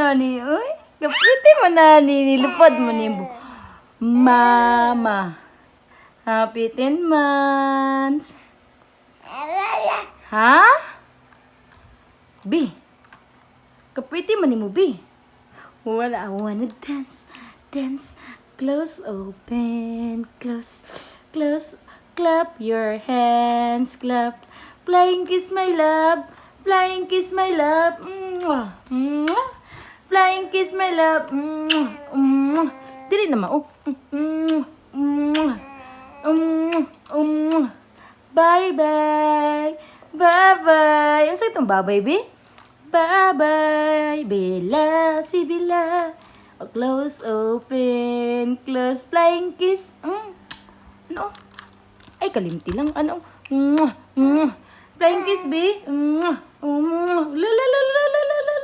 nani. Uy, kapiti mo nani. Nilupad mo ni Mama. Happy 10 months. Ha? B. Kapiti mo ni mo, B. Wala, I wanna dance. Dance. Close, open, close, close. Clap your hands, clap. Flying kiss, my love. Flying kiss, my love. Mwah. Mwah. Flying kiss, my love. Mwah. Mwah. Dili naman, oh. Mwah. Mwah. Mwah. Bye-bye. Bye-bye. Ano sa itong bye-bye, B? Bye-bye. Bella, si Bella. Oh, close, open, close, flying kiss. Ano? Ay, kalimti lang. Ano? Flying kiss, B. La la la la la la la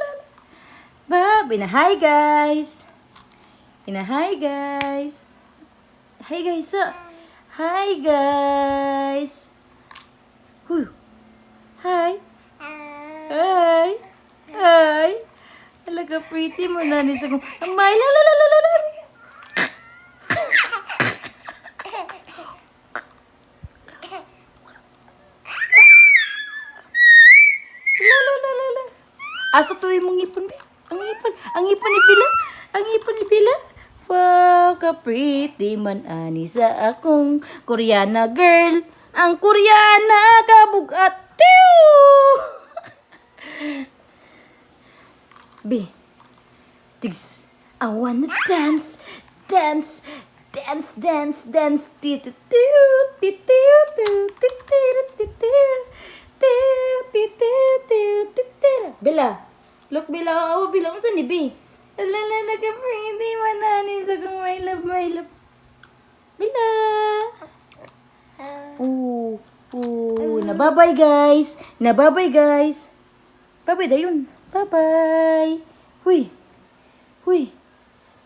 la. Hi, guys. Hi, guys. Hi, guys. Hi, guys. Hi. Hi. Hi. Talaga pretty mo na ni sa kong. Amay, la la la la la la. La la la la la. Asa to yung ngipon, be? Ang ngipon ni Bila. Ang ngipon ni Bila. Wow, ka-pretty man ani sa akong Koreana girl. Ang Koreana kabugat. B. Tigs. I wanna dance, dance, dance, dance, dance. Bella, look Bella, oh Bella, unsa ni B? Alala na ka pretty manani sa kung my love, my love. Bella. Nababay guys. Nababay guys. Bye-bye dayon. Bye-bye. Huy. Huy.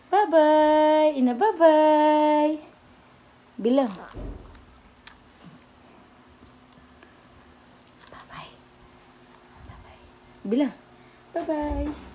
Bye-bye. Bye-bye. Bilang. Bye-bye. Bye-bye. Bilang. Bye-bye.